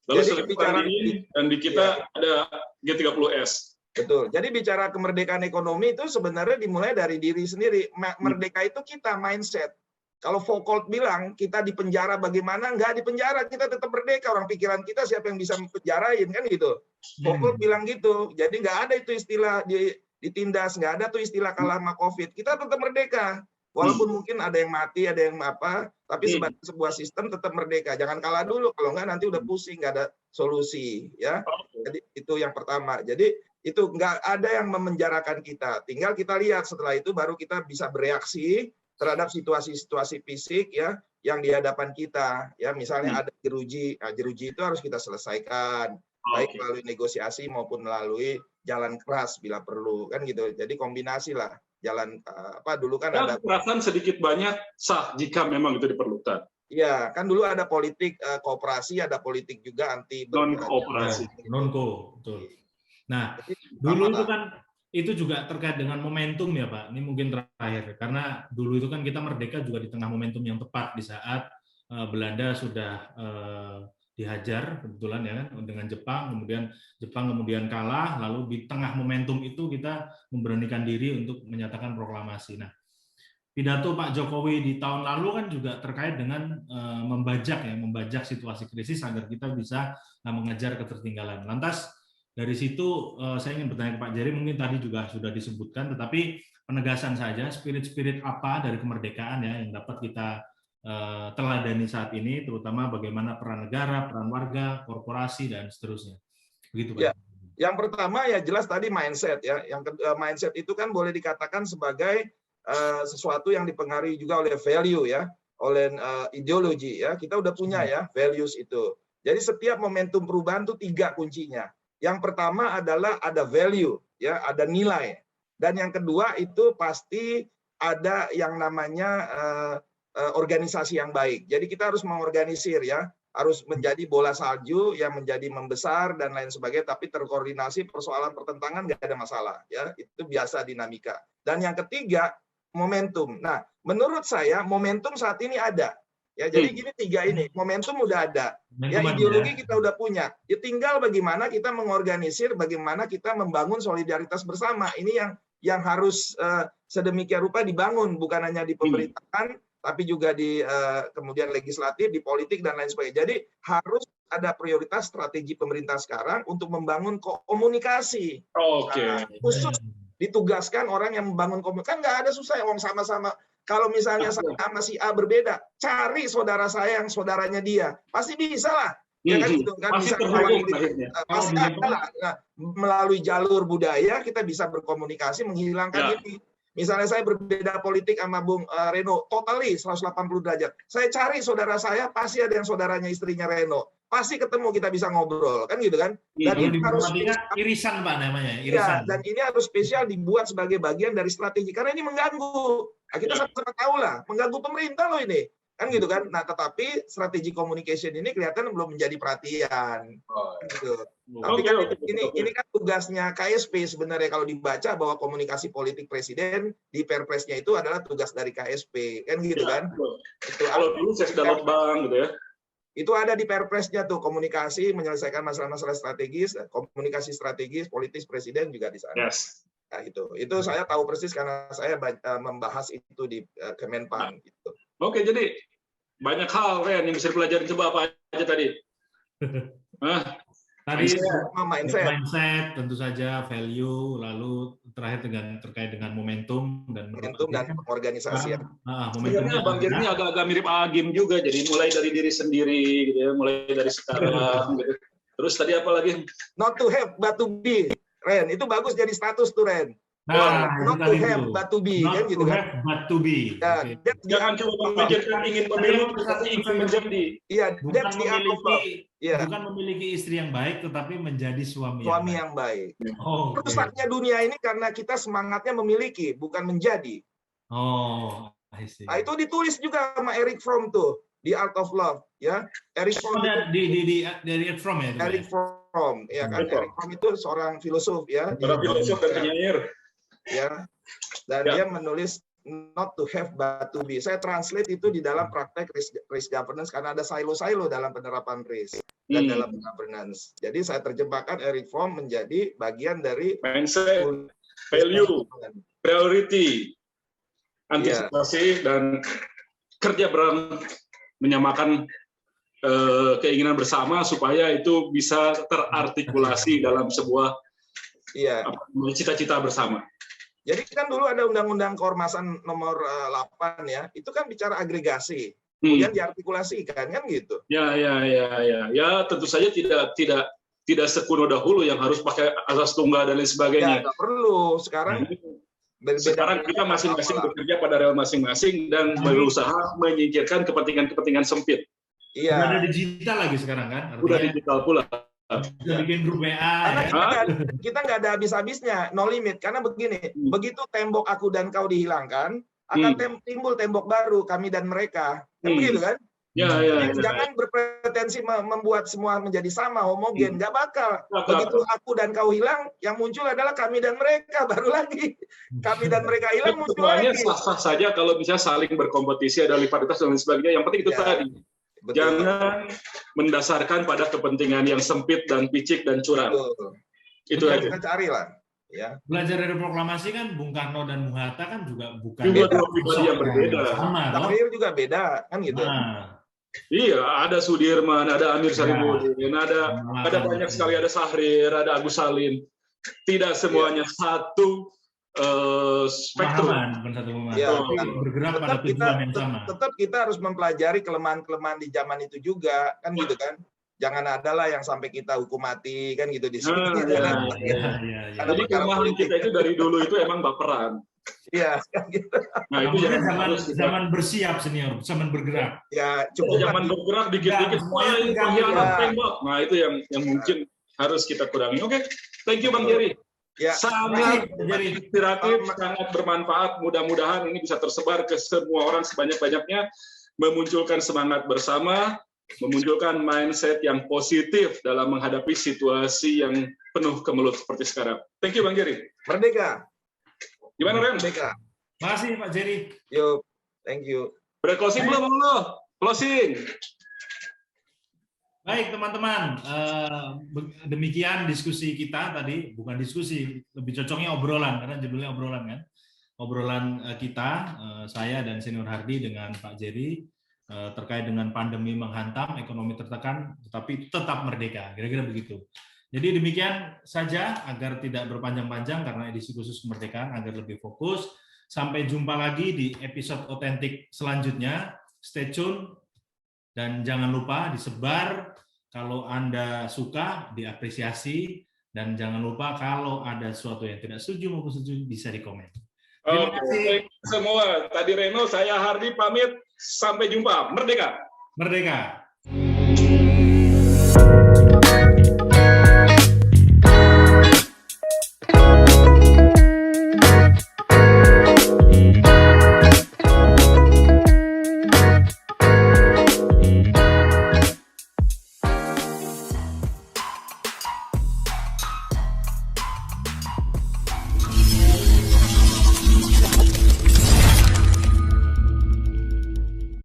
Lalu setelah ini dan di kita ada G30S. Betul. Jadi bicara kemerdekaan ekonomi itu sebenarnya dimulai dari diri sendiri. Merdeka itu kita mindset. Kalau Foucault bilang kita di penjara bagaimana, nggak di penjara, kita tetap merdeka. Orang pikiran kita siapa yang bisa penjarain kan gitu. Foucault bilang gitu. Jadi nggak ada itu istilah ditindas, nggak ada tuh istilah kalah sama COVID. Kita tetap merdeka. Walaupun mungkin ada yang mati, ada yang apa, tapi sebagai sebuah sistem tetap merdeka. Jangan kalah dulu, kalau nggak nanti udah pusing, nggak ada solusi. Ya. Jadi itu yang pertama. Jadi itu nggak ada yang memenjarakan kita. Tinggal kita lihat setelah itu baru kita bisa bereaksi terhadap situasi-situasi fisik ya yang di hadapan kita. Ya misalnya ada jeruji, jeruji itu harus kita selesaikan. Baik melalui negosiasi maupun melalui jalan keras bila perlu kan gitu. Jadi kombinasi lah. Jalan dulu kan ada kekerasan sedikit banyak sah jika memang itu diperlukan. Iya, kan dulu ada politik kooperasi, ada politik juga anti non kooperasi. Betul. Nah, dulu itu kan itu juga terkait dengan momentum ya Pak. Ini mungkin terakhir karena dulu itu kan kita merdeka juga di tengah momentum yang tepat di saat Belanda sudah dihajar kebetulan ya kan dengan Jepang, kemudian kalah, lalu di tengah momentum itu kita memberanikan diri untuk menyatakan proklamasi. Nah, pidato Pak Jokowi di tahun lalu kan juga terkait dengan membajak situasi krisis agar kita bisa mengejar ketertinggalan. Lantas dari situ saya ingin bertanya ke Pak Jerry, mungkin tadi juga sudah disebutkan, tetapi penegasan saja spirit apa dari kemerdekaan ya yang dapat kita teladani saat ini, terutama bagaimana peran negara, peran warga, korporasi dan seterusnya. Begitu Pak. Ya. Yang pertama ya jelas tadi mindset ya. Yang mindset itu kan boleh dikatakan sebagai sesuatu yang dipengaruhi juga oleh value ya, oleh ideologi ya. Kita udah punya ya values itu. Jadi setiap momentum perubahan itu 3 kuncinya. Yang pertama adalah ada value ya, ada nilai. Dan yang kedua itu pasti ada yang namanya organisasi yang baik. Jadi kita harus mengorganisir ya, harus menjadi bola salju yang menjadi membesar dan lain sebagainya, tapi terkoordinasi, persoalan pertentangan nggak ada masalah ya, itu biasa dinamika. Dan yang ketiga momentum. Nah, menurut saya momentum saat ini ada. Ya, jadi gini 3 ini, momentum udah ada. Ya, ideologi kita udah punya. Ya, tinggal bagaimana kita mengorganisir, bagaimana kita membangun solidaritas bersama. Ini yang yang harus sedemikian rupa dibangun, bukan hanya di pemerintahan, tapi juga di kemudian legislatif, di politik dan lain sebagainya. Jadi harus ada prioritas strategi pemerintah sekarang untuk membangun komunikasi. Oke. Khusus ditugaskan orang yang membangun komunikasi. Kan nggak ada susah ya, orang sama-sama. Kalau misalnya sama si A berbeda, cari saudara saya yang saudaranya dia, pasti bisa lah. Ya kan gitu kan, bisa pasti ada lah. Nah, melalui jalur budaya kita bisa berkomunikasi menghilangkan ini. Misalnya saya berbeda politik sama Bung Reno, totally 180 derajat. Saya cari saudara saya, pasti ada yang saudaranya istrinya Reno. Pasti ketemu, kita bisa ngobrol, kan gitu kan? Dan ini harus irisan, Pak, namanya. Irisan. Ya, dan ini harus spesial dibuat sebagai bagian dari strategi, karena ini mengganggu. Nah, kita sama-sama tahu lah, mengganggu pemerintah loh ini. Kan gitu kan? Nah, tetapi strategi communication ini kelihatan belum menjadi perhatian. Gitu. Tapi kan ini kan tugasnya KSP sebenarnya, kalau dibaca bahwa komunikasi politik presiden di Perpresnya itu adalah tugas dari KSP, kan gitu kan? Itu kalau dulu saya sudah lotbang gitu ya. Itu ada di Perpresnya tuh, komunikasi menyelesaikan masalah-masalah strategis, komunikasi strategis politis presiden juga di sana. Yes. Nah, itu saya tahu persis karena saya membahas itu di Kemenpan. Gitu. Oke, jadi banyak hal Ren yang bisa dipelajari. Coba apa aja tadi? Tadi mindset, tentu saja, value, lalu terakhir terkait dengan momentum dan organisasi. Momentumnya Bang Jerry ini agak-agak mirip Agim juga, jadi mulai dari diri sendiri, gitu ya, mulai dari sekarang. Gitu. Terus tadi apa lagi? Not to have but to be, Ren. Itu bagus jadi status tuh, Ren. Not to have but to be, kan gitu kan? But to be. Ya, jangan cuma memikirkan ingin memiliki, tapi ingin menjadi. Iya, bukan memiliki istri yang baik, tetapi menjadi suami yang baik. Rusaknya dunia ini karena kita semangatnya memiliki, bukan menjadi. I see. Nah, itu ditulis juga sama Eric Fromm tuh di Art of Love, ya. Eric Fromm dari Eric Fromm ya. Eric Fromm, ya kan. Eric Fromm itu seorang filosof, ya. Seorang filosof dan penyair. Ya, dan dia menulis not to have but to be. Saya translate itu di dalam praktek risk governance karena ada silo-silo dalam penerapan risk dan dalam governance. Jadi saya terjemahkan Eric Fromm menjadi bagian dari mindset, value, priority, antisipasi, dan kerja bareng menyamakan keinginan bersama supaya itu bisa terartikulasi dalam sebuah cita-cita bersama. Jadi kan dulu ada Undang-Undang Keormasan nomor 8 ya, itu kan bicara agregasi, kemudian diartikulasikan kan gitu. Ya tentu saja tidak sekuno dahulu yang harus pakai asas tunggal dan lain sebagainya. Ya, nggak perlu. Sekarang kita masing-masing bekerja pada rel masing-masing dan berusaha menyingkirkan kepentingan-kepentingan sempit. Iya. Udah ada digital lagi sekarang kan? Udah digital pula. Kita bikin grup WA. Karena kita nggak ada habis-habisnya, no limit. Karena begini, begitu tembok aku dan kau dihilangkan, akan timbul tembok baru, kami dan mereka. Kan begitu kan? Jangan berpretensi membuat semua menjadi sama, homogen. Nggak bakal. Begitu aku dan kau hilang, yang muncul adalah kami dan mereka. Baru lagi. Kami dan mereka hilang, muncul semuanya lagi. Sah-sah saja kalau bisa saling berkompetisi, ada rivalitas dan lain sebagainya. Yang penting itu tadi. Betul. Jangan mendasarkan pada kepentingan yang sempit dan picik dan curang. Itu aja. Kita carilah. Ya. Belajar dari proklamasi kan Bung Karno dan Bung Hatta kan juga bukan dua pribadi yang berbeda. Takdir juga beda kan gitu. Iya, ada Sudirman, ada Amir Syarifuddin, ada banyak sekali, ada Sahrir, ada Agus Salim. Tidak semuanya satu spektrum. Bergerak pada tujuan yang sama. Tetap kita harus mempelajari kelemahan-kelemahan di zaman itu juga, kan gitu kan. Jangan adalah yang sampai kita hukum mati kan gitu di sini. Jadi kelemahan kita itu dari dulu itu emang baperan. Iya, gitu. Nah, itu zaman bersiap senior, zaman bergerak. Ya, cukup zaman bergerak dikit-dikit ini pengkhianat tembak. Nah, itu yang mungkin harus kita kurangi. Oke, thank you Bang Jerry. Ya, sangat inspiratif, sangat bermanfaat. Mudah-mudahan ini bisa tersebar ke semua orang sebanyak-banyaknya, memunculkan semangat bersama, memunculkan mindset yang positif dalam menghadapi situasi yang penuh kemelut seperti sekarang. Thank you Bang Jerry. Merdeka. Gimana Ren? Merdeka. Makasih Pak Jerry. Yo, thank you. Udah closing belum lo? Closing. Baik teman-teman, demikian diskusi kita tadi, bukan diskusi, lebih cocoknya obrolan, karena judulnya obrolan kan. Obrolan kita, saya dan Senior Hardy dengan Pak Jerry, terkait dengan pandemi menghantam, ekonomi tertekan, tetapi tetap merdeka, kira-kira begitu. Jadi demikian saja, agar tidak berpanjang-panjang, karena edisi khusus kemerdekaan, agar lebih fokus. Sampai jumpa lagi di episode otentik selanjutnya, stay tune. Dan jangan lupa disebar, kalau Anda suka, diapresiasi, dan jangan lupa kalau ada sesuatu yang tidak setuju maupun setuju, bisa di komen. Terima kasih semua. Tadi Reno, saya Hardy pamit. Sampai jumpa. Merdeka. Merdeka.